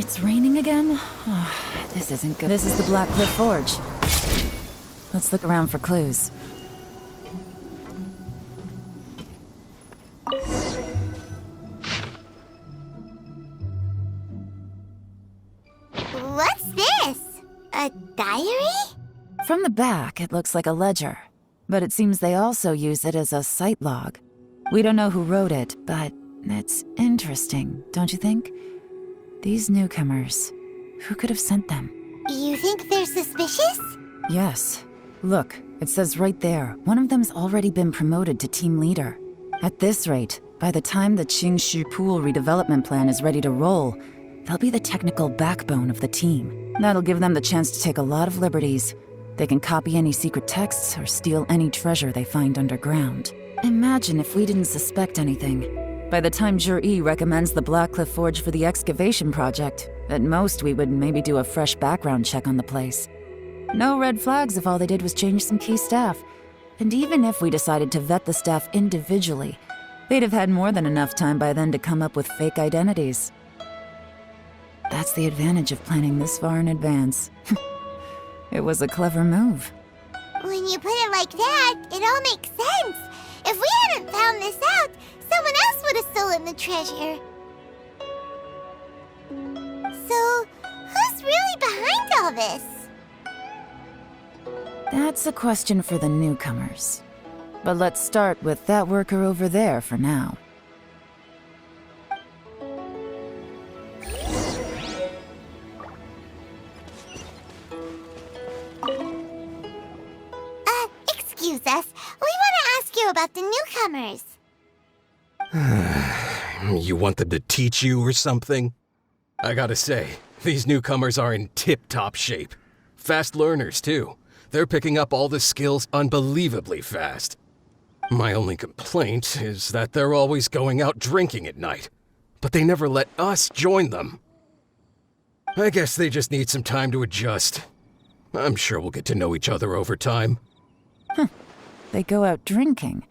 It's raining again? Oh, this isn't good. This is the Black Cliff Forge. Let's look around for clues. What's this? A diary? From the back, it looks like a ledger. But it seems they also use it as a site log. We don't know who wrote it, but it's interesting, don't you think? These newcomers, who could have sent them? You think they're suspicious? Yes. Look, it says right there, one of them's already been promoted to team leader. At this rate, by the time the Qingshu Pool redevelopment plan is ready to roll, they'll be the technical backbone of the team. That'll give them the chance to take a lot of liberties. They can copy any secret texts or steal any treasure they find underground. Imagine if we didn't suspect anything. By the time Jur-E recommends the Blackcliff Forge for the excavation project, at most we would maybe do a fresh background check on the place. No red flags if all they did was change some key staff. And even if we decided to vet the staff individually, they'd have had more than enough time by then to come up with fake identities. That's the advantage of planning this far in advance. It was a clever move. When you put it like that, it all makes sense. If we hadn't found this out, someone else would have stolen the treasure. So, who's really behind all this? That's a question for the newcomers. But let's start with that worker over there for now. Excuse us. We want to ask you about the newcomers. You want them to teach you or something? I gotta say, these newcomers are in tip-top shape. Fast learners, too. They're picking up all the skills unbelievably fast. My only complaint is that they're always going out drinking at night, but they never let us join them. I guess they just need some time to adjust. I'm sure we'll get to know each other over time. They go out drinking.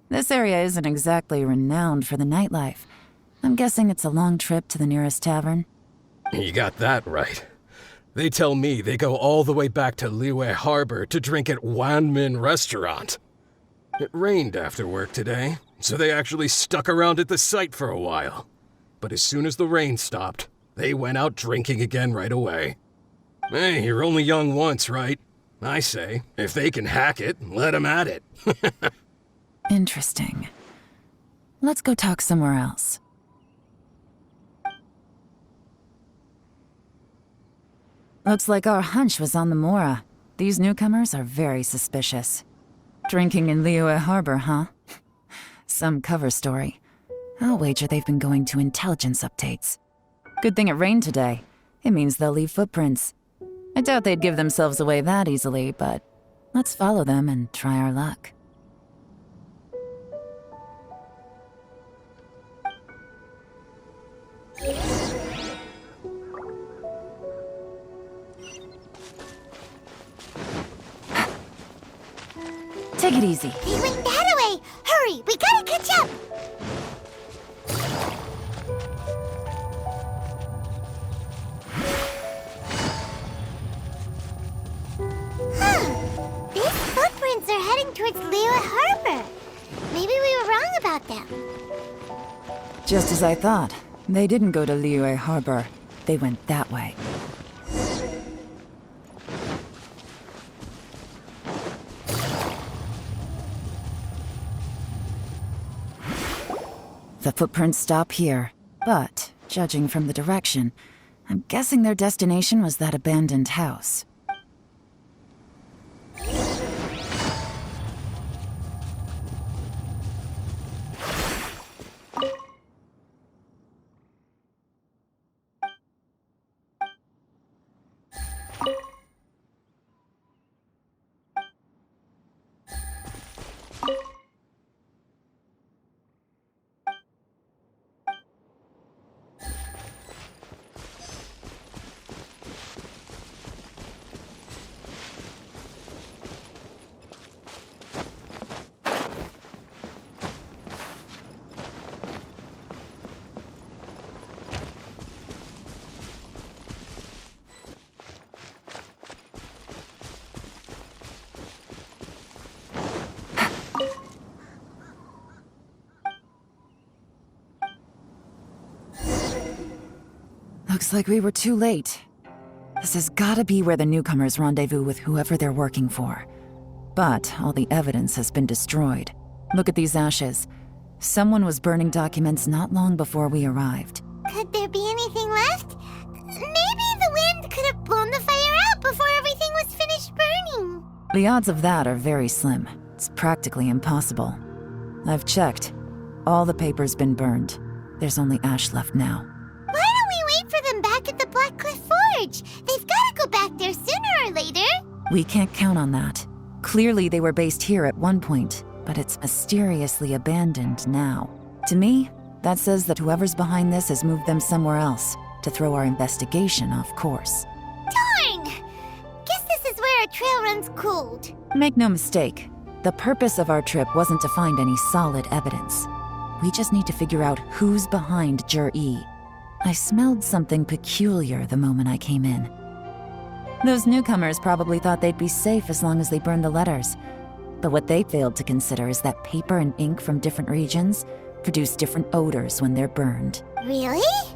This area isn't exactly renowned for the nightlife. I'm guessing it's a long trip to the nearest tavern. You got that right. They tell me they go all the way back to Liyue Harbor to drink at Wanmin Restaurant. It rained after work today, so they actually stuck around at the site for a while. But as soon as the rain stopped, they went out drinking again right away. Hey, you're only young once, right? I say, if they can hack it, let them at it. Interesting. Let's go talk somewhere else. Looks like our hunch was on the Mora. These newcomers are very suspicious. Drinking in Liyue Harbor, huh? Some cover story. I'll wager they've been going to intelligence updates. Good thing it rained today. It means they'll leave footprints. I doubt they'd give themselves away that easily, but let's follow them and try our luck. Take it easy. They went that way! Hurry, we gotta catch up! These footprints are heading towards Liyue Harbor. Maybe we were wrong about them. Just as I thought. They didn't go to Liyue Harbor. They went that way. The footprints stop here, but, judging from the direction, I'm guessing their destination was that abandoned house. Looks like we were too late. This has gotta be where the newcomers rendezvous with whoever they're working for. But all the evidence has been destroyed. Look at these ashes. Someone was burning documents not long before we arrived. Could there be anything left? Maybe the wind could have blown the fire out before everything was finished burning. The odds of that are very slim. It's practically impossible. I've checked. All the paper's been burned. There's only ash left now. Why don't we wait for them back at the Black Cliff Forge? They've got to go back there sooner or later. We can't count on that. Clearly they were based here at one point, but it's mysteriously abandoned now. To me, that says that whoever's behind this has moved them somewhere else to throw our investigation off course. Darn! Guess this is where our trail runs cold. Make no mistake, the purpose of our trip wasn't to find any solid evidence. We just need to figure out who's behind Jur-E. I smelled something peculiar the moment I came in. Those newcomers probably thought they'd be safe as long as they burned the letters. But what they failed to consider is that paper and ink from different regions produce different odors when they're burned. Really?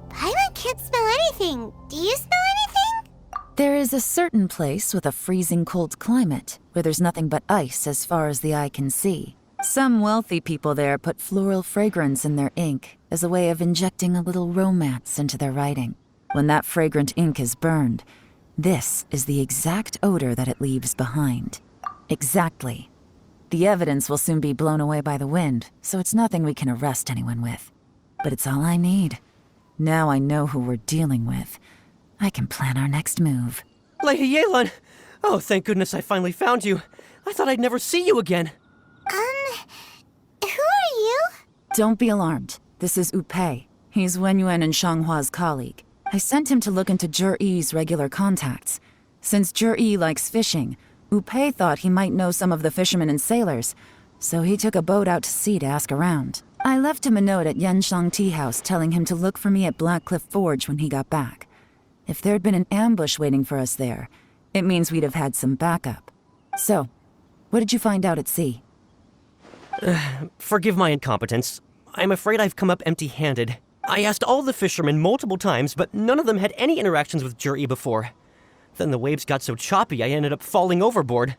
Paimon can't smell anything. Do you smell anything? There is a certain place with a freezing cold climate where there's nothing but ice as far as the eye can see. Some wealthy people there put floral fragrance in their ink as a way of injecting a little romance into their writing. When that fragrant ink is burned, this is the exact odor that it leaves behind. Exactly. The evidence will soon be blown away by the wind, so it's nothing we can arrest anyone with. But it's all I need. Now I know who we're dealing with. I can plan our next move. Lady Yelan! Oh, thank goodness I finally found you. I thought I'd never see you again. Who are you? Don't be alarmed. This is Upei. He's Wenyuan and Shanghua's colleague. I sent him to look into Jur-E's regular contacts. Since Jur-E likes fishing, Upei thought he might know some of the fishermen and sailors, so he took a boat out to sea to ask around. I left him a note at Yanshang Tea House telling him to look for me at Black Cliff Forge when he got back. If there'd been an ambush waiting for us there, it means we'd have had some backup. So, what did you find out at sea? Forgive my incompetence. I'm afraid I've come up empty-handed. I asked all the fishermen multiple times, but none of them had any interactions with Jur-E before. Then the waves got so choppy I ended up falling overboard.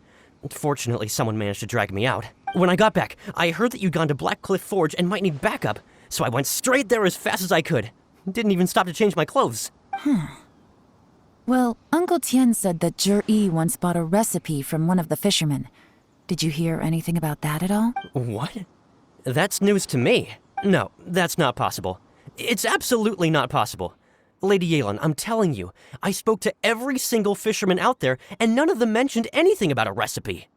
Fortunately, someone managed to drag me out. When I got back, I heard that you'd gone to Black Cliff Forge and might need backup, so I went straight there as fast as I could. Didn't even stop to change my clothes. Well, Uncle Tian said that Jur-E once bought a recipe from one of the fishermen. Did you hear anything about that at all? What? That's news to me. No, that's not possible. It's absolutely not possible. Lady Yelan, I'm telling you, I spoke to every single fisherman out there, and none of them mentioned anything about a recipe.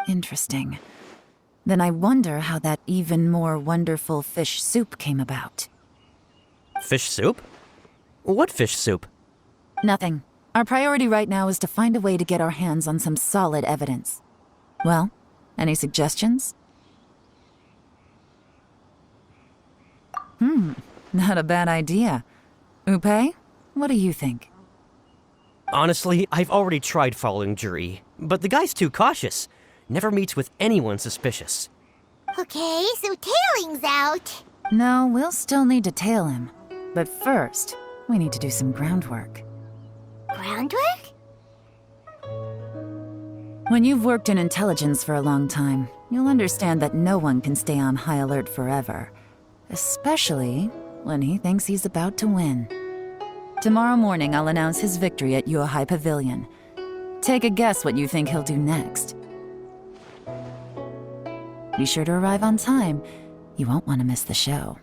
Interesting. Then I wonder how that even more wonderful fish soup came about. Fish soup? What fish soup? Nothing. Our priority right now is to find a way to get our hands on some solid evidence. Well, any suggestions? Not a bad idea. Upei, what do you think? Honestly, I've already tried following Jur-E, but the guy's too cautious. Never meets with anyone suspicious. Okay, so tailing's out. No, we'll still need to tail him. But first, we need to do some groundwork. Groundwork? When you've worked in intelligence for a long time, you'll understand that no one can stay on high alert forever. Especially when he thinks he's about to win. Tomorrow morning, I'll announce his victory at Yuehai Pavilion. Take a guess what you think he'll do next. Be sure to arrive on time. You won't want to miss the show.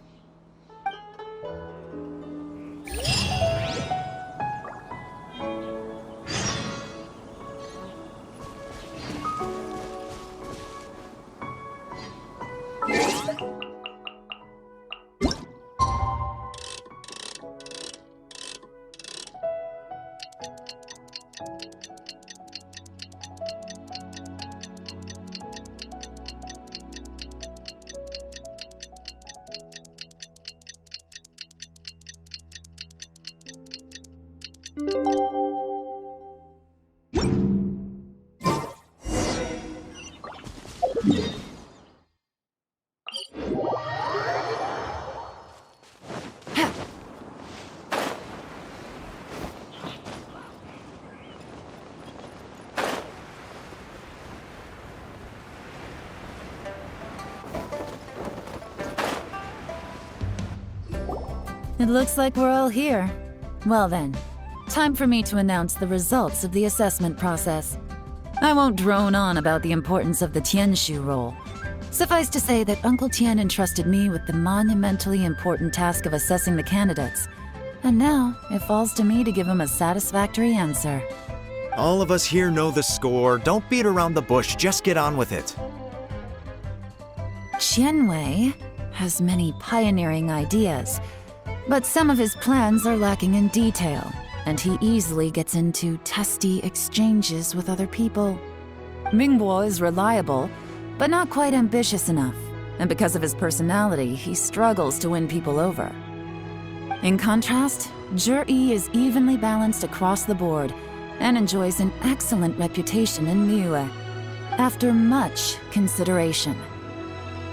It looks like we're all here. Well then, time for me to announce the results of the assessment process. I won't drone on about the importance of the Tianshu role. Suffice to say that Uncle Tian entrusted me with the monumentally important task of assessing the candidates. And now, it falls to me to give him a satisfactory answer. All of us here know the score. Don't beat around the bush, just get on with it. Qianwei has many pioneering ideas, but some of his plans are lacking in detail, and he easily gets into testy exchanges with other people. Mingbo is reliable, but not quite ambitious enough, and because of his personality, he struggles to win people over. In contrast, Zhi is evenly balanced across the board and enjoys an excellent reputation in Liyue. After much consideration,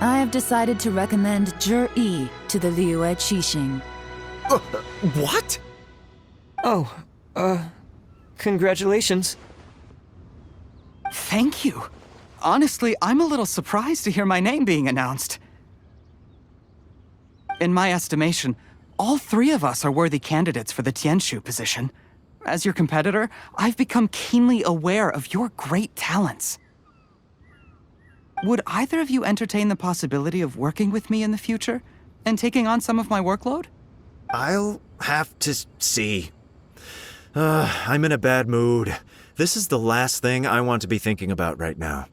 I have decided to recommend Zhi to the Liyue Qixing. What? Oh, congratulations. Thank you. Honestly, I'm a little surprised to hear my name being announced. In my estimation, all three of us are worthy candidates for the Tianshu position. As your competitor, I've become keenly aware of your great talents. Would either of you entertain the possibility of working with me in the future and taking on some of my workload? I'll have to see. I'm in a bad mood. This is the last thing I want to be thinking about right now.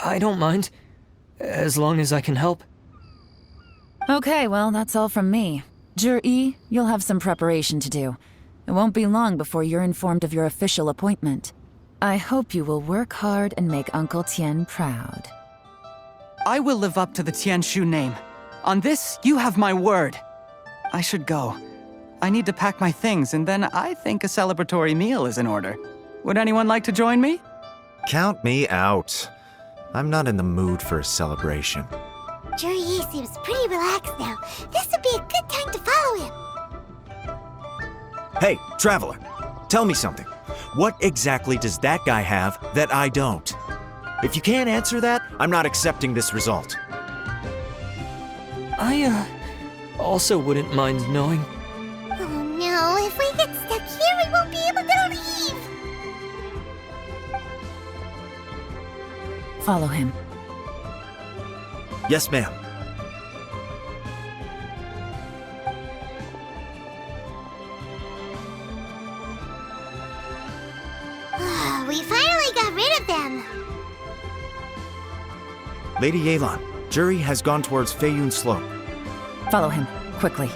I don't mind, as long as I can help. Okay, well, that's all from me. Zhi, you'll have some preparation to do. It won't be long before you're informed of your official appointment. I hope you will work hard and make Uncle Tian proud. I will live up to the Tianshu name. On this, you have my word. I should go. I need to pack my things, and then I think a celebratory meal is in order. Would anyone like to join me? Count me out. I'm not in the mood for a celebration. Zhi seems pretty relaxed now. This would be a good time to follow him. Hey, Traveler, tell me something. What exactly does that guy have that I don't? If you can't answer that, I'm not accepting this result. I, also wouldn't mind knowing. Oh no, if we get stuck here, we won't be able to leave! Follow him. Yes, ma'am. We finally got rid of them! Lady Yelan, Zhi has gone towards Feiyun Slope. Follow him, quickly.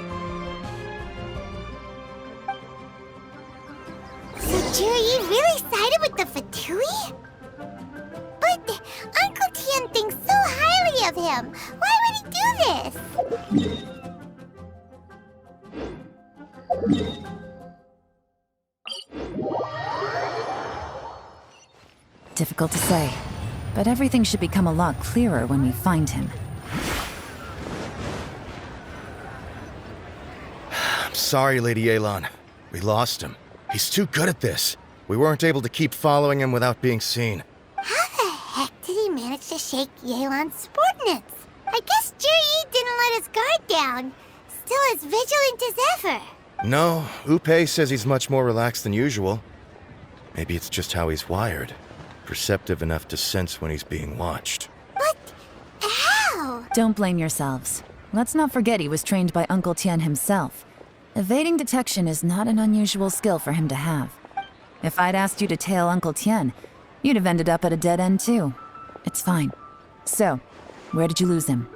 So Zhi really sided with the Fatui? But Uncle Tian thinks so highly of him. Why would he do this? Difficult to say, but everything should become a lot clearer when we find him. I'm sorry, Lady Yelan. We lost him. He's too good at this. We weren't able to keep following him without being seen. How the heck did he manage to shake Yelan's subordinates? I guess Zhi didn't let his guard down. Still as vigilant as ever. No, Upe says he's much more relaxed than usual. Maybe it's just how he's wired. Perceptive enough to sense when he's being watched. But how? Don't blame yourselves. Let's not forget he was trained by Uncle Tian himself. Evading detection is not an unusual skill for him to have. If I'd asked you to tail Uncle Tian, you'd have ended up at a dead end too. It's fine. So, where did you lose him?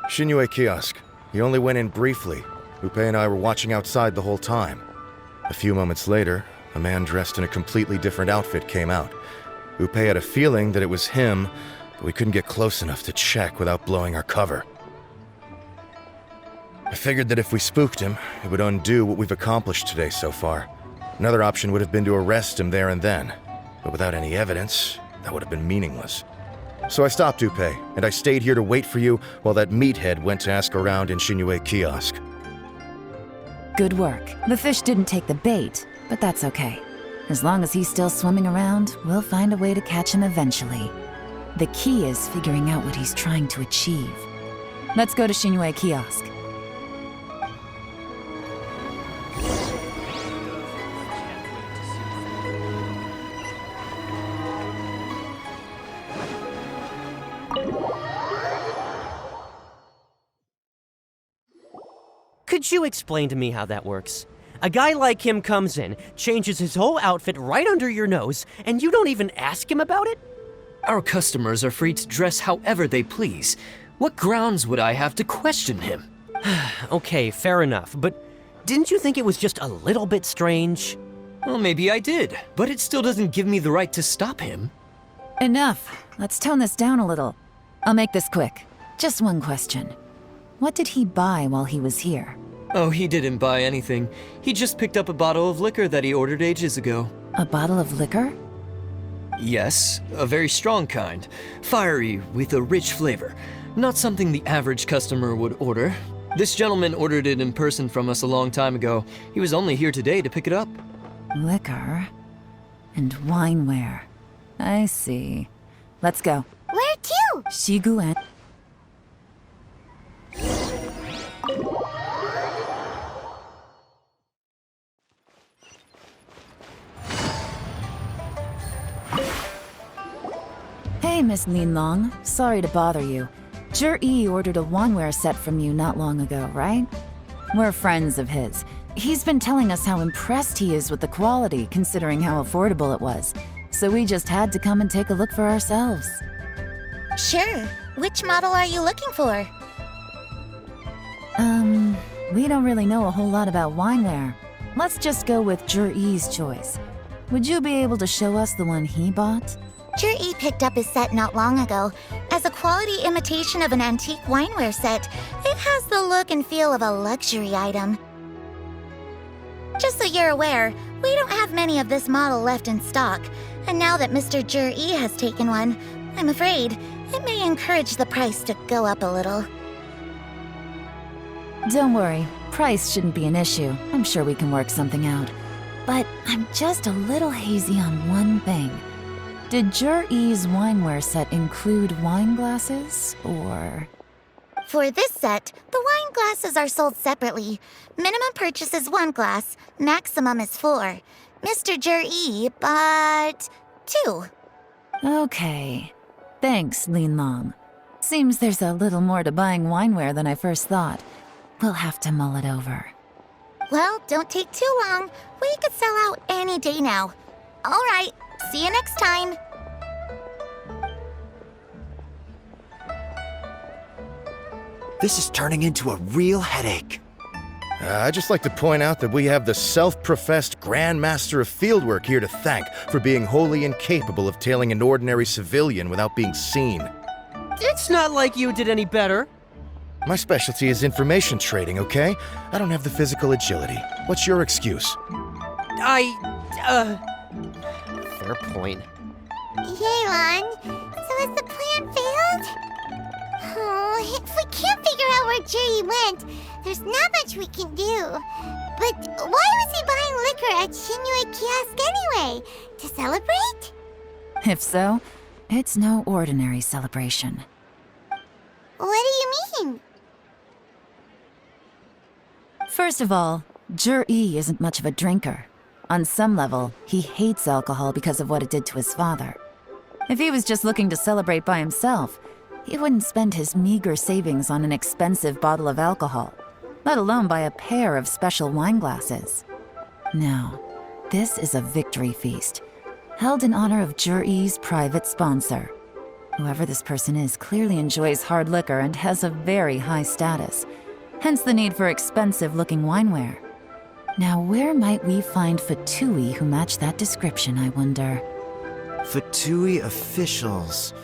Xinyue kiosk. He only went in briefly. Upe and I were watching outside the whole time. A few moments later, a man dressed in a completely different outfit came out. Upe had a feeling that it was him, but we couldn't get close enough to check without blowing our cover. I figured that if we spooked him, it would undo what we've accomplished today so far. Another option would have been to arrest him there and then, but without any evidence, that would have been meaningless. So I stopped Upe, and I stayed here to wait for you while that meathead went to ask around in Xinyue kiosk. Good work. The fish didn't take the bait, but that's okay. As long as he's still swimming around, we'll find a way to catch him eventually. The key is figuring out what he's trying to achieve. Let's go to Xinyue kiosk. Could you explain to me how that works? A guy like him comes in, changes his whole outfit right under your nose, and you don't even ask him about it? Our customers are free to dress however they please. What grounds would I have to question him? Okay, fair enough, but didn't you think it was just a little bit strange? Well, maybe I did, but it still doesn't give me the right to stop him. Enough. Let's tone this down a little. I'll make this quick. Just one question. What did he buy while he was here? Oh, he didn't buy anything. He just picked up a bottle of liquor that he ordered ages ago. A bottle of liquor? Yes, a very strong kind. Fiery, with a rich flavor. Not something the average customer would order. This gentleman ordered it in person from us a long time ago. He was only here today to pick it up. Liquor and wineware. I see. Let's go. Where to? Shiguen. Hey, Miss Linlong. Sorry to bother you. Zhi ordered a wanware set from you not long ago, right? We're friends of his. He's been telling us how impressed he is with the quality, considering how affordable it was. So we just had to come and take a look for ourselves. Sure. Which model are you looking for? We don't really know a whole lot about wineware. Let's just go with Zhi's choice. Would you be able to show us the one he bought? Zhi picked up his set not long ago. As a quality imitation of an antique wineware set, it has the look and feel of a luxury item. Just so you're aware, we don't have many of this model left in stock, and now that Mr. Zhi has taken one, I'm afraid it may encourage the price to go up a little. Don't worry, price shouldn't be an issue. I'm sure we can work something out. But I'm just a little hazy on one thing. Did Zhi's wineware set include wine glasses, or...? For this set, the wine glasses are sold separately. Minimum purchase is 1 glass, maximum is 4. Mr. Zhi bought 2. Okay. Thanks, Linlong. Seems there's a little more to buying wineware than I first thought. We'll have to mull it over. Well, don't take too long. We could sell out any day now. All right, see you next time. This is turning into a real headache. I'd just like to point out that we have the self-professed Grand Master of Fieldwork here to thank for being wholly incapable of tailing an ordinary civilian without being seen. It's not like you did any better. My specialty is information trading, okay? I don't have the physical agility. What's your excuse? Fair point. Yelan, so has the plan failed? Oh, if we can't figure out where Zhi went, there's not much we can do. But why was he buying liquor at Shinue Kiosk anyway? To celebrate? If so, it's no ordinary celebration. What do you mean? First of all, Zhi isn't much of a drinker. On some level, he hates alcohol because of what it did to his father. If he was just looking to celebrate by himself, he wouldn't spend his meager savings on an expensive bottle of alcohol, let alone buy a pair of special wine glasses. No, this is a victory feast, held in honor of Zhi's private sponsor. Whoever this person is clearly enjoys hard liquor and has a very high status, hence the need for expensive-looking wineware. Now, where might we find Fatui who match that description, I wonder? Fatui officials.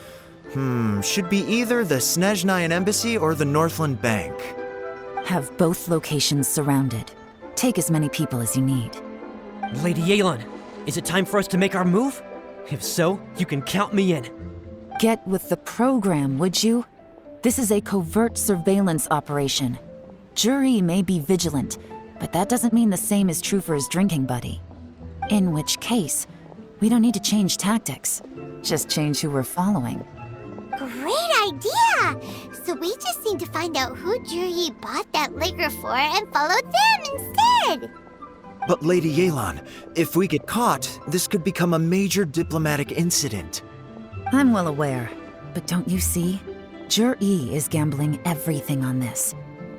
Should be either the Snezhnayan Embassy or the Northland Bank. Have both locations surrounded. Take as many people as you need. Lady Yelan, is it time for us to make our move? If so, you can count me in. Get with the program, would you? This is a covert surveillance operation. Zhi may be vigilant, but that doesn't mean the same is true for his drinking buddy. In which case, we don't need to change tactics. Just change who we're following. Great idea! So we just need to find out who Zhi bought that liquor for and follow them instead! But Lady Yelan, if we get caught, this could become a major diplomatic incident. I'm well aware, but don't you see? Zhi is gambling everything on this.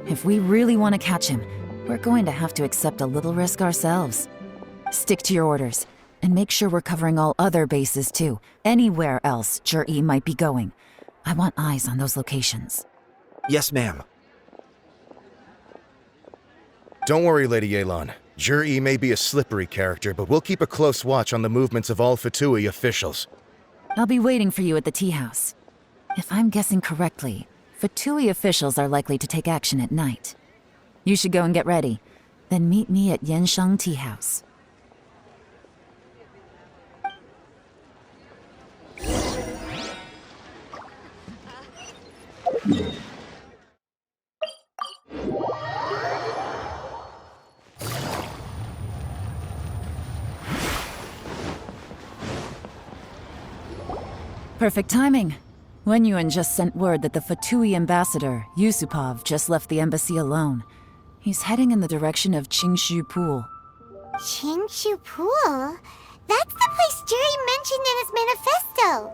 If we really want to catch him, we're going to have to accept a little risk ourselves. Stick to your orders, and make sure we're covering all other bases too. Anywhere else Jur-E might be going. I want eyes on those locations. Yes, ma'am. Don't worry, Lady Yelan. Jur-E may be a slippery character, but we'll keep a close watch on the movements of all Fatui officials. I'll be waiting for you at the tea house. If I'm guessing correctly, Fatui officials are likely to take action at night. You should go and get ready. Then meet me at Yansheng Tea House. Perfect timing. Wenyuan just sent word that the Fatui ambassador, Yusupov, just left the embassy alone. He's heading in the direction of Qingshu Pool. Qingshu Pool? That's the place Juri mentioned in his manifesto.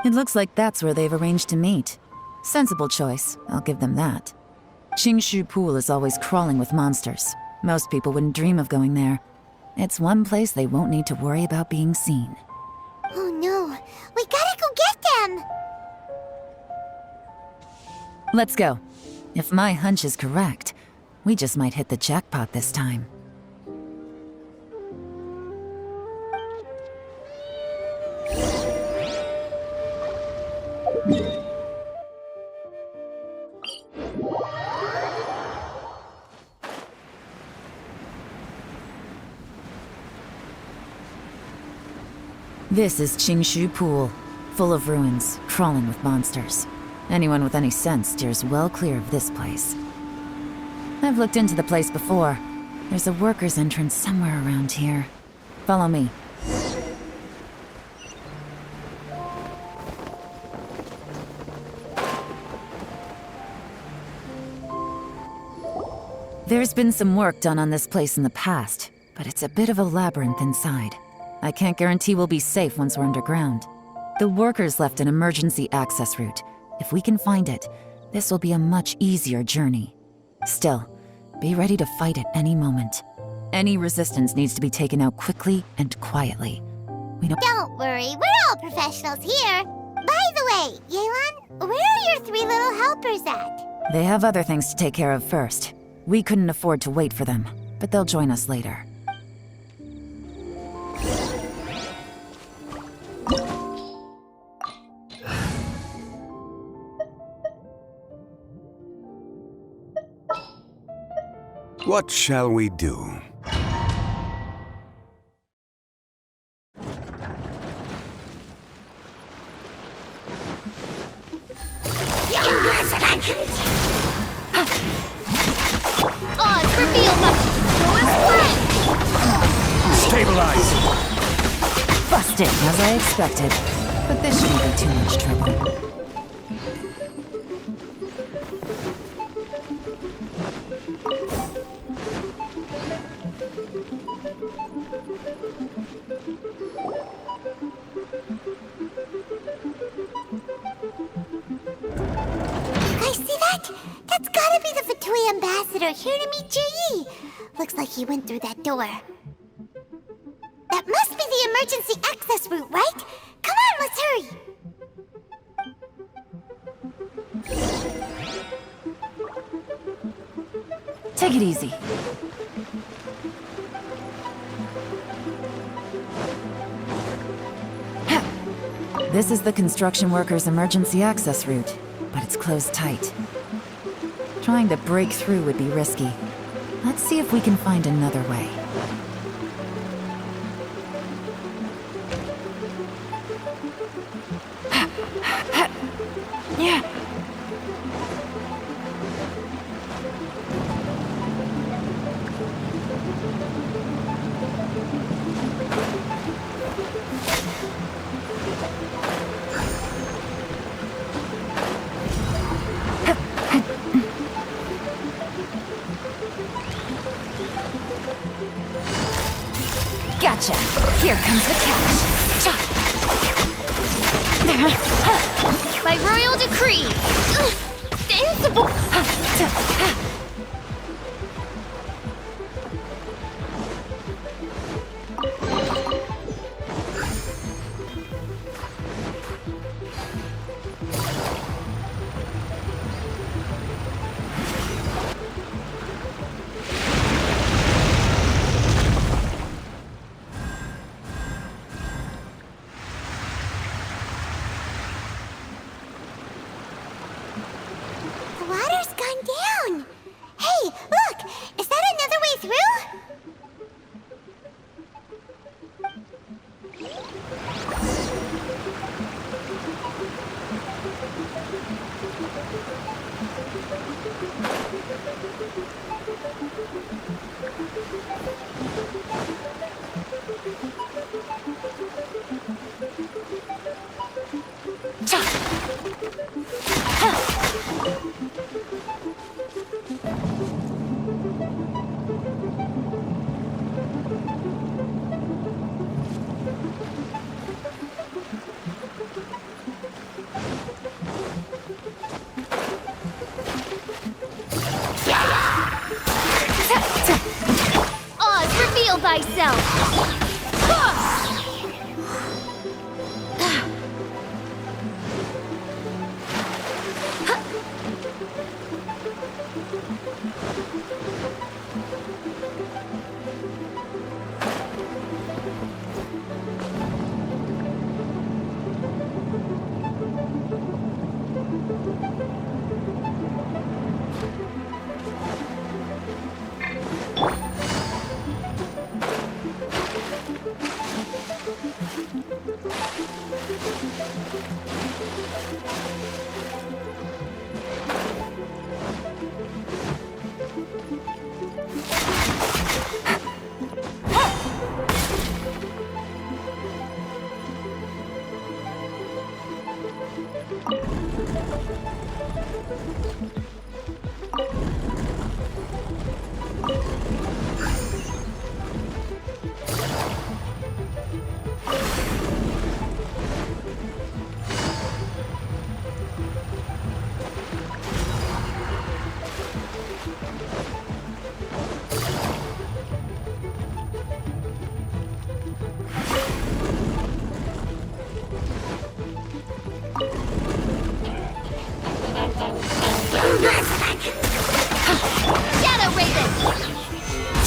It looks like that's where they've arranged to meet. Sensible choice, I'll give them that. Qingshu Pool is always crawling with monsters. Most people wouldn't dream of going there. It's one place they won't need to worry about being seen. Oh no, we gotta go get them! Let's go. If my hunch is correct, we just might hit the jackpot this time. This is Qingshu Pool, full of ruins, crawling with monsters. Anyone with any sense steers well clear of this place. I've looked into the place before. There's a worker's entrance somewhere around here. Follow me. There's been some work done on this place in the past, but it's a bit of a labyrinth inside. I can't guarantee we'll be safe once we're underground. The workers left an emergency access route. If we can find it, this will be a much easier journey. Still, be ready to fight at any moment. Any resistance needs to be taken out quickly and quietly. Don't worry, we're all professionals here. By the way, Yelan, where are your 3 little helpers at? They have other things to take care of first. We couldn't afford to wait for them, but they'll join us later. What shall we do? Odds reveal must go as planned! Stabilize! Busted, as I expected. But this shouldn't be too much trouble. That's gotta be the Fatui ambassador here to meet Jui. Looks like he went through that door. That must be the emergency access route, right? Come on, let's hurry! Take it easy. This is the construction workers' emergency access route, but it's closed tight. Trying to break through would be risky. Let's see if we can find another way. Yeah. Gotcha. Here comes the catch. By royal decree! Invincible! thyself!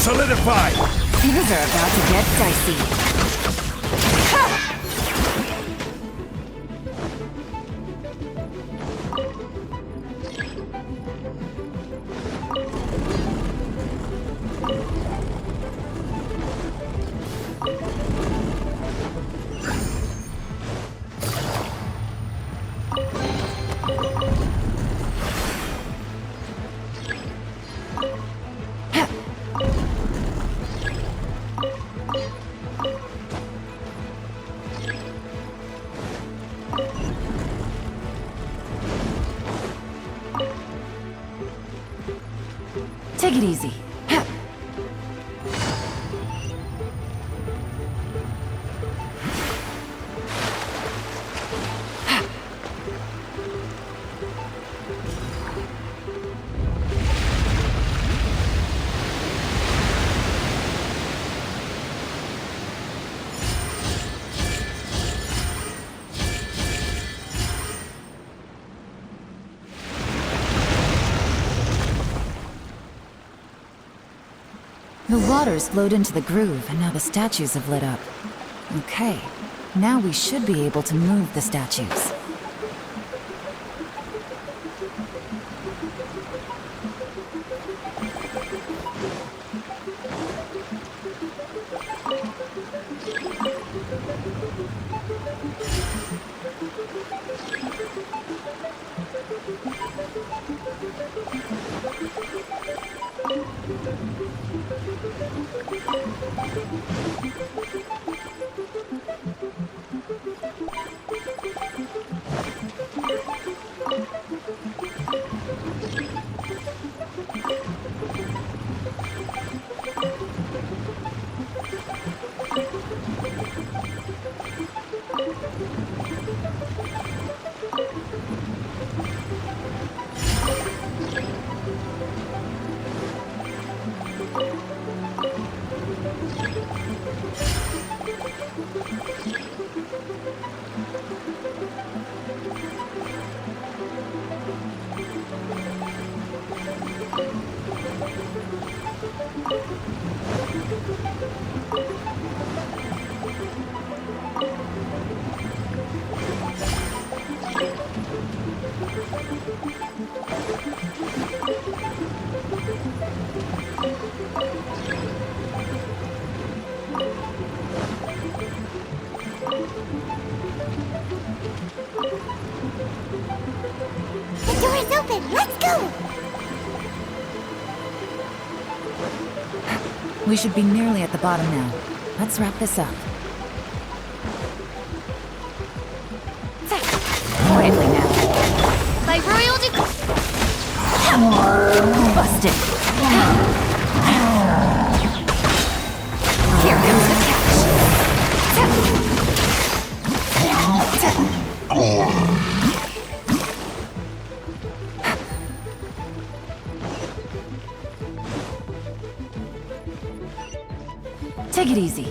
Solidify! Things are about to get dicey. Take it easy. The water's flowed into the groove, and now the statues have lit up. Okay, now we should be able to move the statues. The door is open! Let's go! We should be nearly at the bottom now. Let's wrap this up. Quietly now. By royal decree... Busted. Here comes the catch. Take it easy.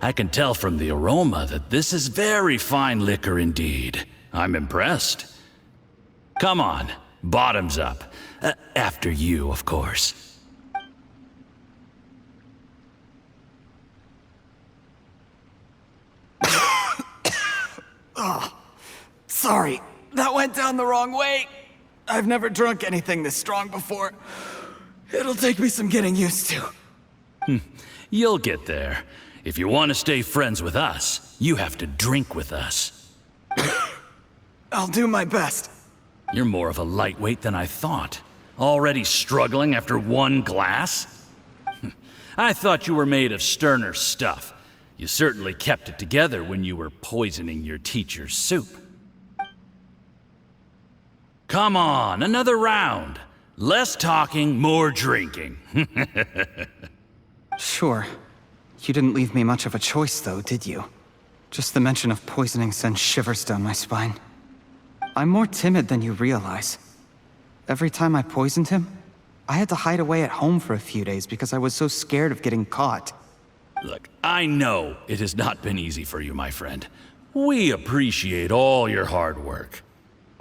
I can tell from the aroma that this is very fine liquor indeed. I'm impressed. Come on, bottoms up. After you, of course. Sorry, that went down the wrong way. I've never drunk anything this strong before. It'll take me some getting used to. You'll get there. If you want to stay friends with us, you have to drink with us. I'll do my best. You're more of a lightweight than I thought. Already struggling after one glass? I thought you were made of sterner stuff. You certainly kept it together when you were poisoning your teacher's soup. Come on, another round. Less talking, more drinking. Sure. You didn't leave me much of a choice, though, did you? Just the mention of poisoning sends shivers down my spine. I'm more timid than you realize. Every time I poisoned him, I had to hide away at home for a few days because I was so scared of getting caught. Look, I know it has not been easy for you, my friend. We appreciate all your hard work.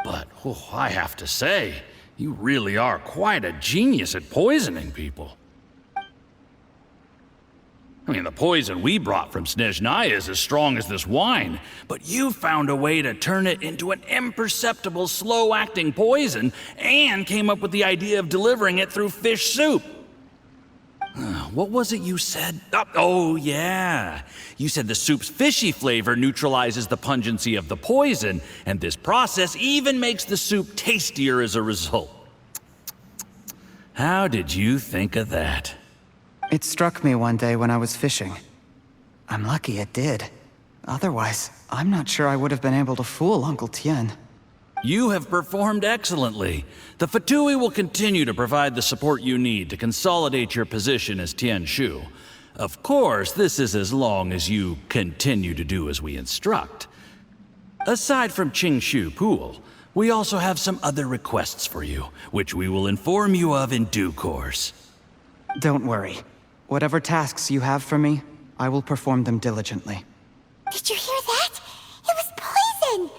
But, I have to say, you really are quite a genius at poisoning people. I mean, the poison we brought from Snezhnaya is as strong as this wine, but you found a way to turn it into an imperceptible, slow-acting poison, and came up with the idea of delivering it through fish soup. What was it you said? Oh, yeah. You said the soup's fishy flavor neutralizes the pungency of the poison, and this process even makes the soup tastier as a result. How did you think of that? It struck me one day when I was fishing. I'm lucky it did. Otherwise, I'm not sure I would have been able to fool Uncle Tien. You have performed excellently. The Fatui will continue to provide the support you need to consolidate your position as Tien Shu. Of course, this is as long as you continue to do as we instruct. Aside from Qingshu Pool, we also have some other requests for you, which we will inform you of in due course. Don't worry. Whatever tasks you have for me, I will perform them diligently. Did you hear that? It was poison!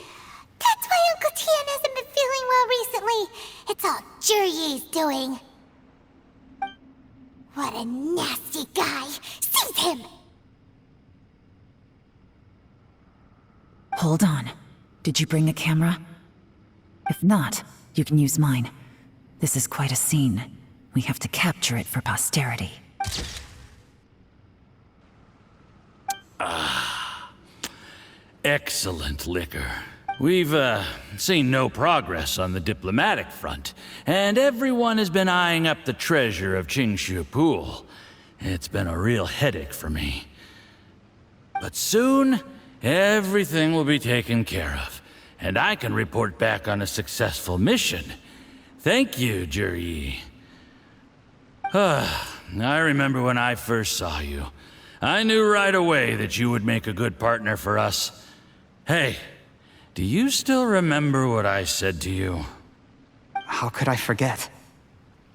That's why Uncle Tien hasn't been feeling well recently. It's all Jurye's doing. What a nasty guy! Seize him! Hold on. Did you bring a camera? If not, you can use mine. This is quite a scene. We have to capture it for posterity. Excellent liquor. We've, seen no progress on the diplomatic front, and everyone has been eyeing up the treasure of Qingshu Pool. It's been a real headache for me. But soon, everything will be taken care of, and I can report back on a successful mission. Thank you, Jurye. I remember when I first saw you. I knew right away that you would make a good partner for us. Hey, do you still remember what I said to you? How could I forget?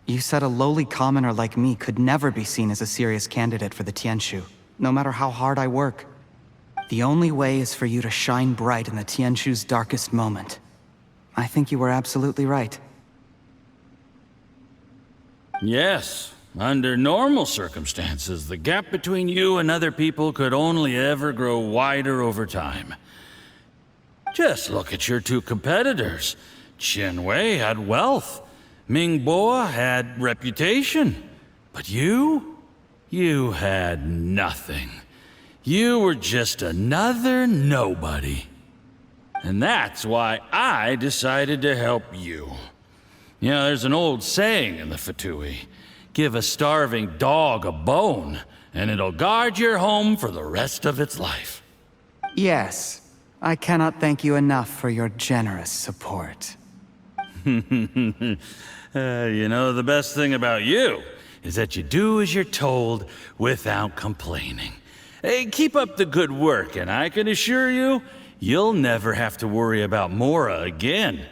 You said a lowly commoner like me could never be seen as a serious candidate for the Tianshu, no matter how hard I work. The only way is for you to shine bright in the Tianshu's darkest moment. I think you were absolutely right. Yes. Under normal circumstances, the gap between you and other people could only ever grow wider over time. Just look at your two competitors. Chen Wei had wealth. Ming Boa had reputation. But you had nothing. You were just another nobody. And that's why I decided to help you. You know, there's an old saying in the Fatui. Give a starving dog a bone, and it'll guard your home for the rest of its life. Yes. I cannot thank you enough for your generous support. You know, the best thing about you is that you do as you're told without complaining. Hey, keep up the good work, and I can assure you, you'll never have to worry about Mora again.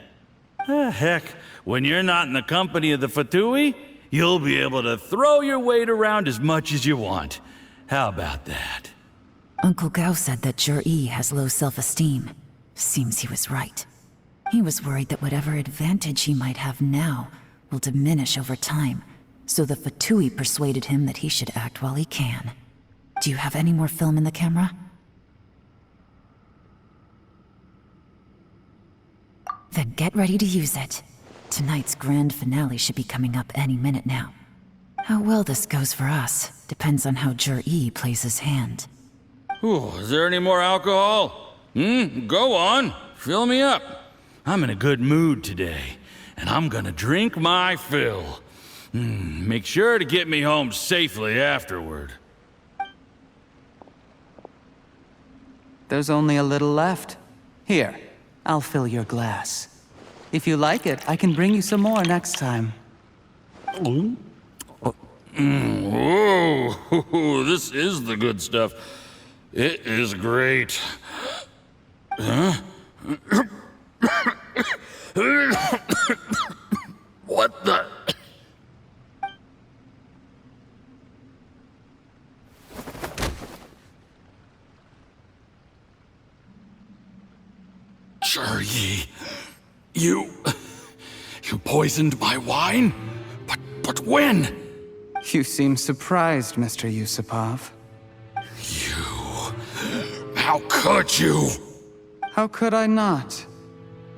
Heck, when you're not in the company of the Fatui, you'll be able to throw your weight around as much as you want. How about that? Uncle Gao said that Jur-E has low self-esteem. Seems he was right. He was worried that whatever advantage he might have now will diminish over time, so the Fatui persuaded him that he should act while he can. Do you have any more film in the camera? Then get ready to use it. Tonight's grand finale should be coming up any minute now. How well this goes for us depends on how Jur-E plays his hand. Ooh, is there any more alcohol? Go on. Fill me up. I'm in a good mood today, and I'm gonna drink my fill. Make sure to get me home safely afterward. There's only a little left. Here, I'll fill your glass. If you like it, I can bring you some more next time. Whoa, this is the good stuff. It is great. Huh? What the? Jur-E, you poisoned my wine? But when? You seem surprised, Mr. Yusupov. How could you? How could I not?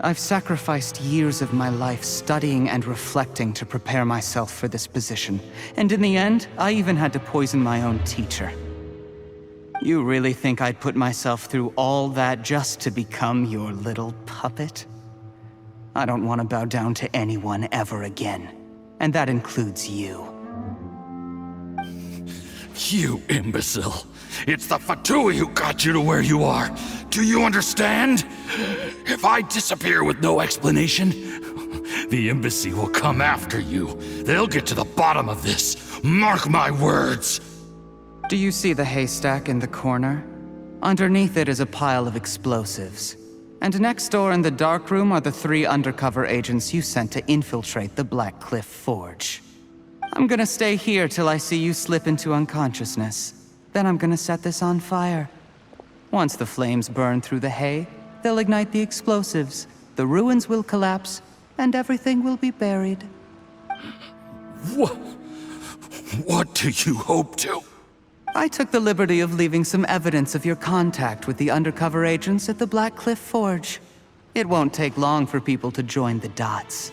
I've sacrificed years of my life studying and reflecting to prepare myself for this position. And in the end, I even had to poison my own teacher. You really think I'd put myself through all that just to become your little puppet? I don't want to bow down to anyone ever again. And that includes you. You imbecile. It's the Fatui who got you to where you are. Do you understand? If I disappear with no explanation, the embassy will come after you. They'll get to the bottom of this. Mark my words. Do you see the haystack in the corner? Underneath it is a pile of explosives. And next door in the dark room are the 3 undercover agents you sent to infiltrate the Black Cliff Forge. I'm gonna stay here till I see you slip into unconsciousness. Then I'm gonna set this on fire. Once the flames burn through the hay, they'll ignite the explosives, the ruins will collapse, and everything will be buried. What do you hope to? I took the liberty of leaving some evidence of your contact with the undercover agents at the Black Cliff Forge. It won't take long for people to join the dots.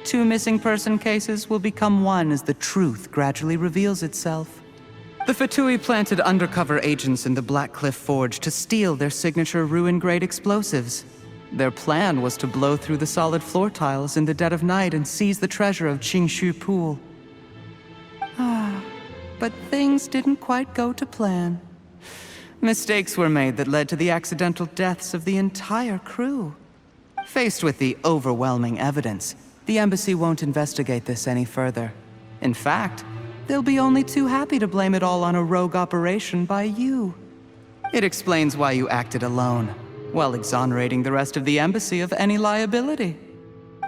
2 missing person cases will become one as the truth gradually reveals itself. The Fatui planted undercover agents in the Black Cliff Forge to steal their signature ruin-grade explosives. Their plan was to blow through the solid floor tiles in the dead of night and seize the treasure of Qingshu Pool. But things didn't quite go to plan. Mistakes were made that led to the accidental deaths of the entire crew. Faced with the overwhelming evidence, the embassy won't investigate this any further. In fact, they'll be only too happy to blame it all on a rogue operation by you. It explains why you acted alone, while exonerating the rest of the embassy of any liability.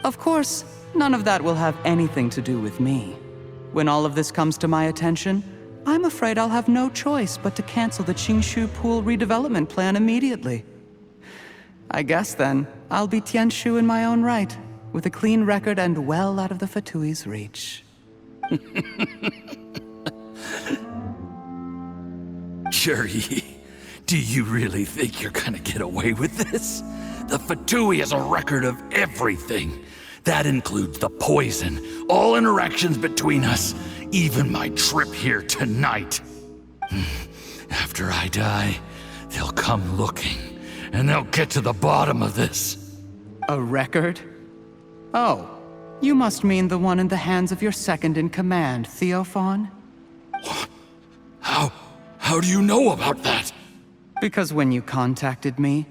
Of course, none of that will have anything to do with me. When all of this comes to my attention, I'm afraid I'll have no choice but to cancel the Qingshu Pool redevelopment plan immediately. I guess then, I'll be Tianshu in my own right, with a clean record and well out of the Fatui's reach. Jur-E, do you really think you're gonna get away with this? The Fatui has a record of everything. That includes the poison, all interactions between us, even my trip here tonight. After I die, they'll come looking, and they'll get to the bottom of this. A record? Oh, you must mean the one in the hands of your second-in-command, Theophan? What? How do you know about that? Because when you contacted me,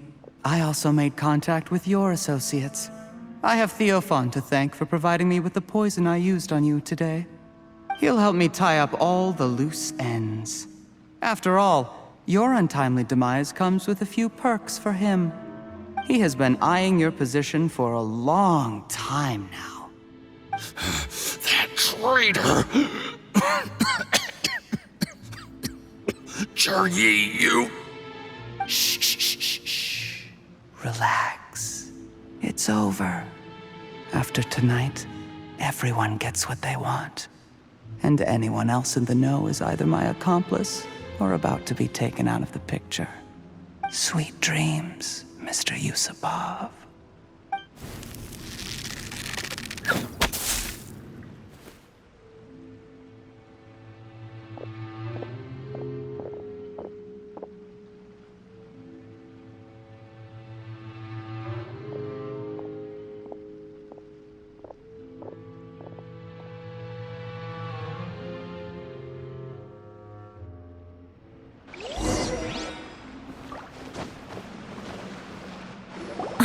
I also made contact with your associates. I have Theophan to thank for providing me with the poison I used on you today. He'll help me tie up all the loose ends. After all, your untimely demise comes with a few perks for him. He has been eyeing your position for a long time now. That traitor! Zhiyi, you... Shh. Relax. It's over. After tonight, everyone gets what they want. And anyone else in the know is either my accomplice or about to be taken out of the picture. Sweet dreams, Mr. Yusupov.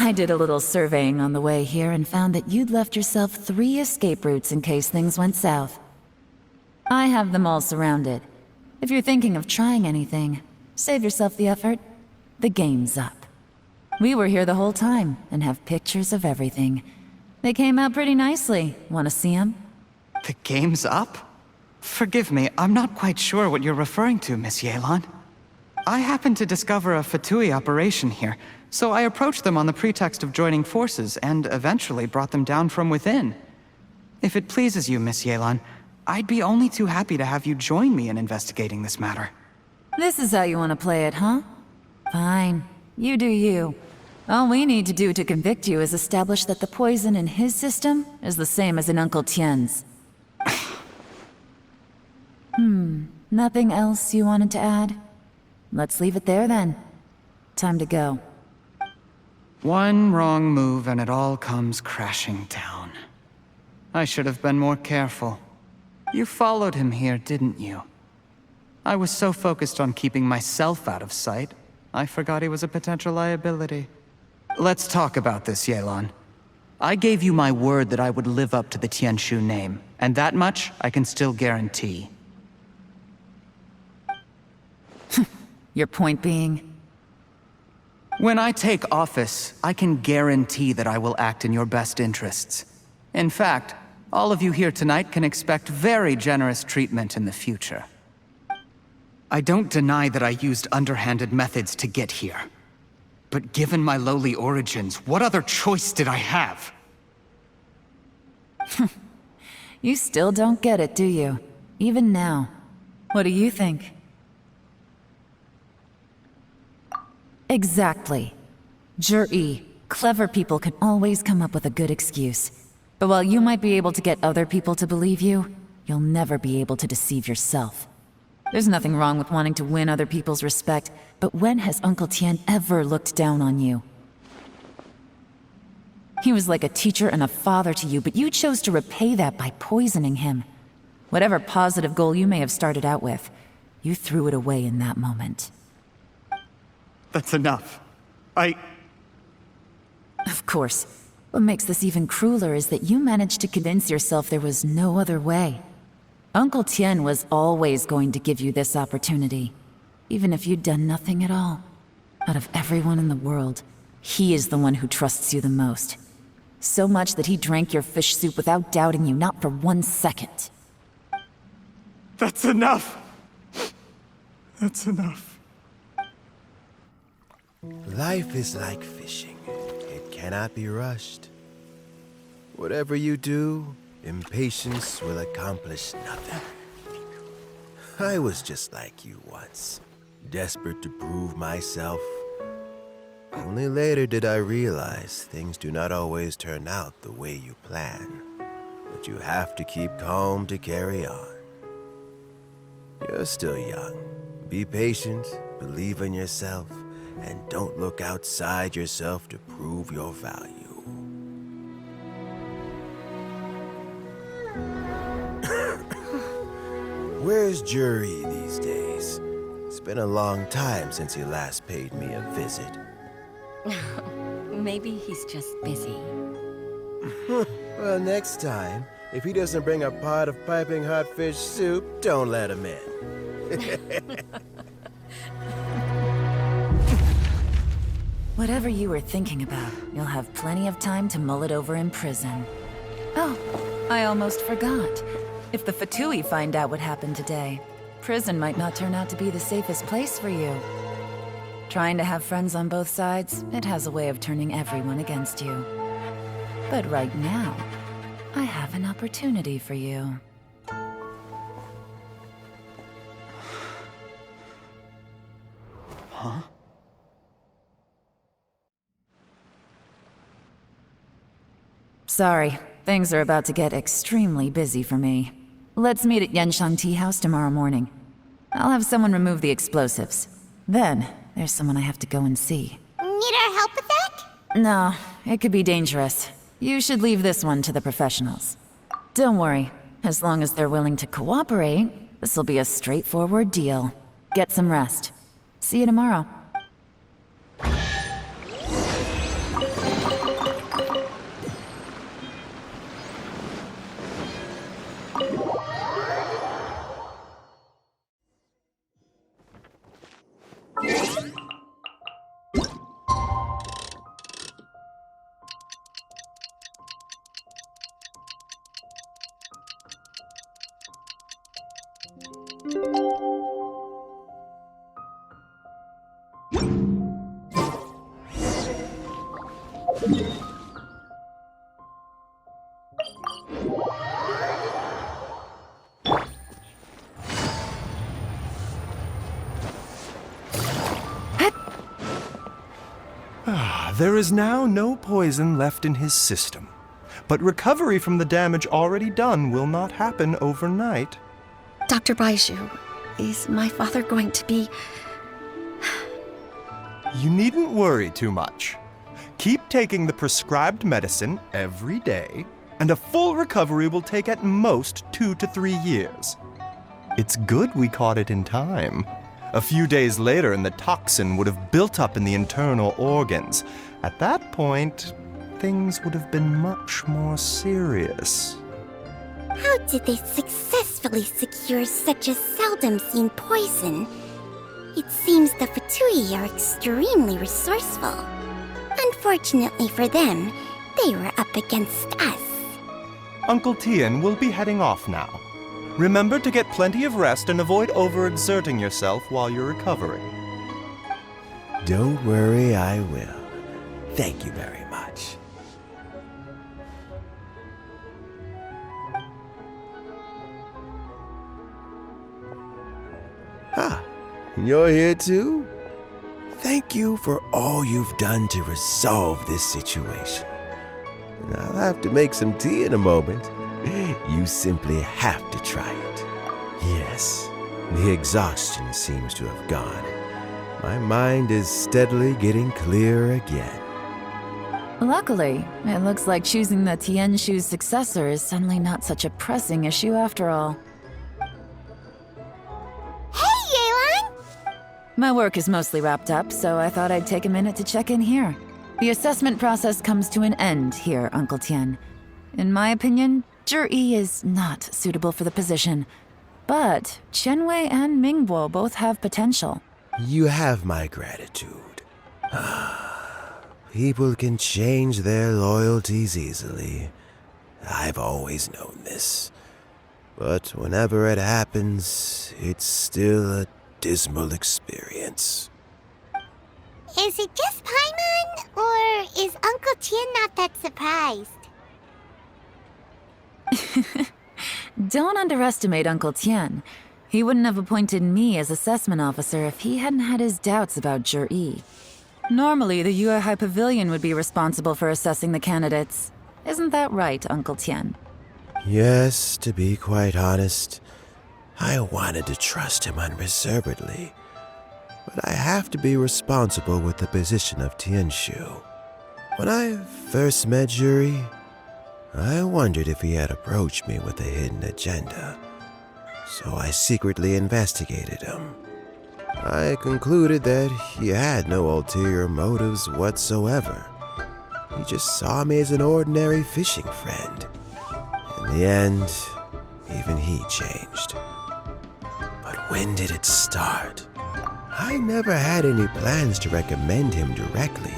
I did a little surveying on the way here and found that you'd left yourself 3 escape routes in case things went south. I have them all surrounded. If you're thinking of trying anything, save yourself the effort. The game's up. We were here the whole time and have pictures of everything. They came out pretty nicely. Want to see them? The game's up? Forgive me, I'm not quite sure what you're referring to, Miss Yelan. I happened to discover a Fatui operation here, so I approached them on the pretext of joining forces and eventually brought them down from within. If it pleases you, Miss Yelan, I'd be only too happy to have you join me in investigating this matter. This is how you want to play it, huh? Fine. You do you. All we need to do to convict you is establish that the poison in his system is the same as in Uncle Tien's. Nothing else you wanted to add? Let's leave it there then. Time to go. One wrong move and it all comes crashing down. I should have been more careful. You followed him here, didn't you? I was so focused on keeping myself out of sight, I forgot he was a potential liability. Let's talk about this, Yelan. I gave you my word that I would live up to the Tianshu name, and that much I can still guarantee. Your point being? When I take office, I can guarantee that I will act in your best interests. In fact, all of you here tonight can expect very generous treatment in the future. I don't deny that I used underhanded methods to get here. But given my lowly origins, what other choice did I have? You still don't get it, do you? Even now. What do you think? Exactly. Zhiyi, clever people can always come up with a good excuse. But while you might be able to get other people to believe you, you'll never be able to deceive yourself. There's nothing wrong with wanting to win other people's respect, but when has Uncle Tian ever looked down on you? He was like a teacher and a father to you, but you chose to repay that by poisoning him. Whatever positive goal you may have started out with, you threw it away in that moment. That's enough. Of course. What makes this even crueler is that you managed to convince yourself there was no other way. Uncle Tian was always going to give you this opportunity, even if you'd done nothing at all. Out of everyone in the world, he is the one who trusts you the most. So much that he drank your fish soup without doubting you, not for 1 second. That's enough! That's enough. Life is like fishing. It cannot be rushed. Whatever you do, impatience will accomplish nothing. I was just like you once, desperate to prove myself. Only later did I realize things do not always turn out the way you plan. But you have to keep calm to carry on. You're still young. Be patient, believe in yourself, and don't look outside yourself to prove your value. Where's Zhiyi these days? It's been a long time since he last paid me a visit. Maybe he's just busy. Well, next time, if he doesn't bring a pot of piping hot fish soup, don't let him in. Whatever you were thinking about, you'll have plenty of time to mull it over in prison. Oh, I almost forgot. If the Fatui find out what happened today, prison might not turn out to be the safest place for you. Trying to have friends on both sides, it has a way of turning everyone against you. But right now, I have an opportunity for you. Huh? Sorry, things are about to get extremely busy for me. Let's meet at Yenshan Tea House tomorrow morning. I'll have someone remove the explosives. Then, there's someone I have to go and see. Need our help with that? No, it could be dangerous. You should leave this one to the professionals. Don't worry, as long as they're willing to cooperate, this'll be a straightforward deal. Get some rest. See you tomorrow. There is now no poison left in his system, but recovery from the damage already done will not happen overnight. Dr. Baiju, is my father going to be... You needn't worry too much. Keep taking the prescribed medicine every day, and a full recovery will take at most 2 to 3 years. It's good we caught it in time. A few days later, and the toxin would have built up in the internal organs. At that point, things would have been much more serious. How did they successfully secure such a seldom-seen poison? It seems the Fatui are extremely resourceful. Unfortunately for them, they were up against us. Uncle Tian will be heading off now. Remember to get plenty of rest and avoid overexerting yourself while you're recovering. Don't worry, I will. Thank you very much. Ah, you're here too? Thank you for all you've done to resolve this situation. I'll have to make some tea in a moment. You simply have to try it. Yes, the exhaustion seems to have gone. My mind is steadily getting clearer again. Luckily, it looks like choosing the Tianshu's successor is suddenly not such a pressing issue after all. Hey, Yelan! My work is mostly wrapped up, so I thought I'd take a minute to check in here. The assessment process comes to an end here, Uncle Tian. In my opinion, Zhi is not suitable for the position. But Qianwei and Mingbo both have potential. You have my gratitude. People can change their loyalties easily. I've always known this. But whenever it happens, it's still a dismal experience. Is it just Paimon, or is Uncle Tian not that surprised? Don't underestimate Uncle Tian. He wouldn't have appointed me as assessment officer if he hadn't had his doubts about Zhi. Normally, the Liyue High Pavilion would be responsible for assessing the candidates. Isn't that right, Uncle Tian? Yes, to be quite honest, I wanted to trust him unreservedly. But I have to be responsible with the position of Tianshu. When I first met Zhi, I wondered if he had approached me with a hidden agenda. So I secretly investigated him. I concluded that he had no ulterior motives whatsoever. He just saw me as an ordinary fishing friend. In the end, even he changed. But when did it start? I never had any plans to recommend him directly.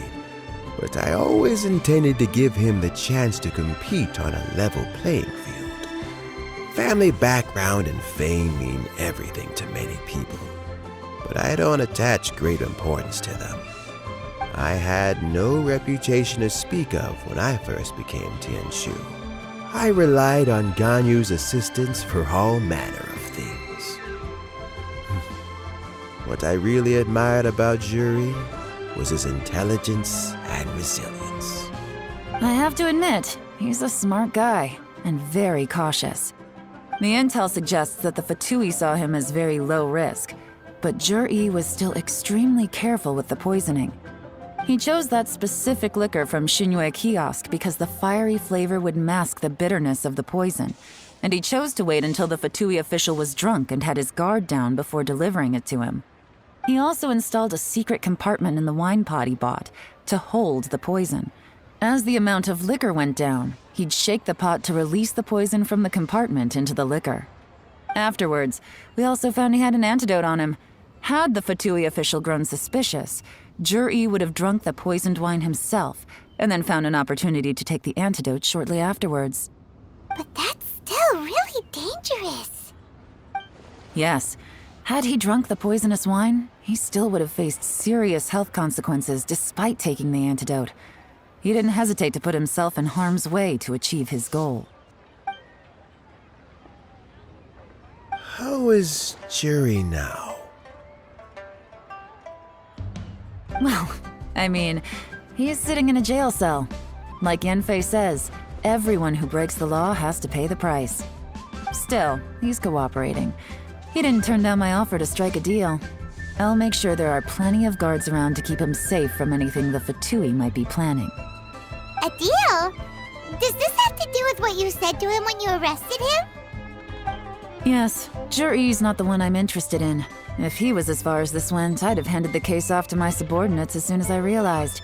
but I always intended to give him the chance to compete on a level playing field. Family background and fame mean everything to many people, but I don't attach great importance to them. I had no reputation to speak of when I first became Tianshu. I relied on Ganyu's assistance for all manner of things. What I really admired about Juri was his intelligence and resilience. I have to admit, he's a smart guy, and very cautious. The intel suggests that the Fatui saw him as very low risk, but Juri was still extremely careful with the poisoning. He chose that specific liquor from Shinue Kiosk because the fiery flavor would mask the bitterness of the poison, and he chose to wait until the Fatui official was drunk and had his guard down before delivering it to him. He also installed a secret compartment in the wine pot he bought to hold the poison. As the amount of liquor went down, he'd shake the pot to release the poison from the compartment into the liquor. Afterwards, we also found he had an antidote on him. Had the Fatui official grown suspicious, Juri would have drunk the poisoned wine himself, and then found an opportunity to take the antidote shortly afterwards. But that's still really dangerous. Yes. Had he drunk the poisonous wine, he still would have faced serious health consequences despite taking the antidote. He didn't hesitate to put himself in harm's way to achieve his goal. How is Juri now? Well, I mean, he is sitting in a jail cell. Like Yanfei says, everyone who breaks the law has to pay the price. Still, he's cooperating. He didn't turn down my offer to strike a deal. I'll make sure there are plenty of guards around to keep him safe from anything the Fatui might be planning. A deal? Does this have to do with what you said to him when you arrested him? Yes, Juri's not the one I'm interested in. If he was as far as this went, I'd have handed the case off to my subordinates as soon as I realized.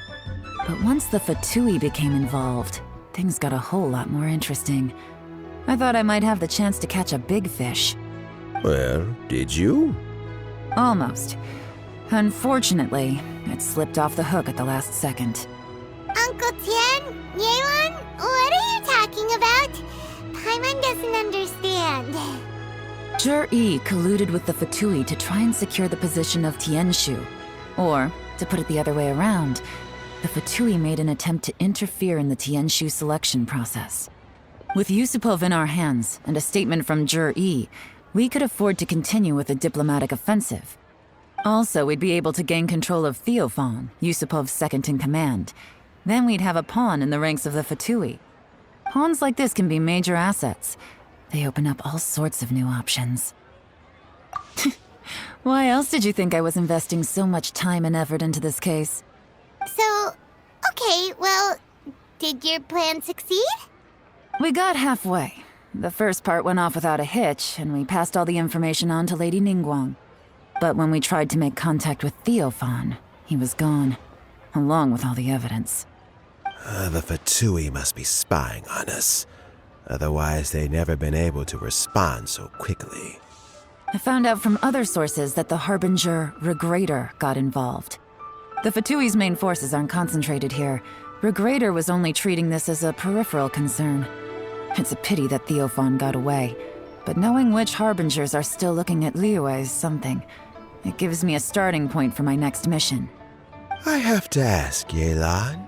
But once the Fatui became involved, things got a whole lot more interesting. I thought I might have the chance to catch a big fish. Well, did you? Almost. Unfortunately, it slipped off the hook at the last second. Uncle Tian? Yelan? What are you talking about? Paimon doesn't understand. Jur-E colluded with the Fatui to try and secure the position of Tianshu. Or, to put it the other way around, the Fatui made an attempt to interfere in the Tianshu selection process. With Yusupov in our hands and a statement from Jur-E, we could afford to continue with a diplomatic offensive. Also, we'd be able to gain control of Theophan, Yusupov's second-in-command. Then we'd have a pawn in the ranks of the Fatui. Pawns like this can be major assets. They open up all sorts of new options. Why else did you think I was investing so much time and effort into this case? So, okay, well, did your plan succeed? We got halfway. The first part went off without a hitch, and we passed all the information on to Lady Ningguang. But when we tried to make contact with Theophan, he was gone, along with all the evidence. The Fatui must be spying on us. Otherwise, they'd never been able to respond so quickly. I found out from other sources that the Harbinger, Regrator, got involved. The Fatui's main forces aren't concentrated here. Regrator was only treating this as a peripheral concern. It's a pity that Theophan got away, but knowing which Harbingers are still looking at Liyue is something. It gives me a starting point for my next mission. I have to ask, Yelan,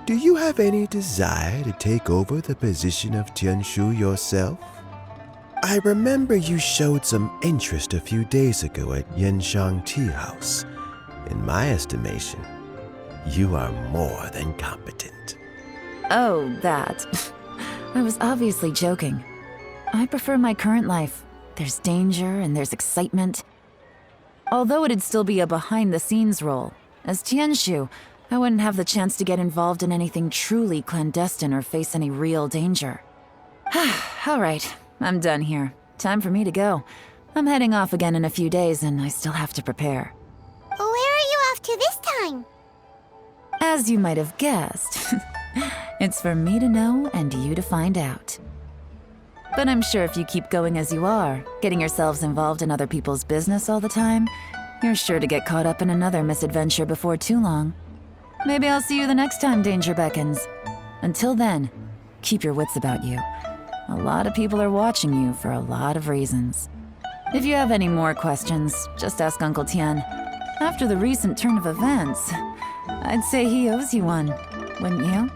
do you have any desire to take over the position of Tianshu yourself? I remember you showed some interest a few days ago at Yenshang Tea House. In my estimation, you are more than competent. Oh, that. I was obviously joking. I prefer my current life. There's danger and there's excitement. Although it'd still be a behind-the-scenes role, as Tianshu, I wouldn't have the chance to get involved in anything truly clandestine or face any real danger. All right, I'm done here. Time for me to go. I'm heading off again in a few days and I still have to prepare. Where are you off to this time? As you might have guessed, it's for me to know and you to find out. But I'm sure if you keep going as you are, getting yourselves involved in other people's business all the time, you're sure to get caught up in another misadventure before too long. Maybe I'll see you the next time danger beckons. Until then, keep your wits about you. A lot of people are watching you for a lot of reasons. If you have any more questions, just ask Uncle Tian. After the recent turn of events, I'd say he owes you one, wouldn't you?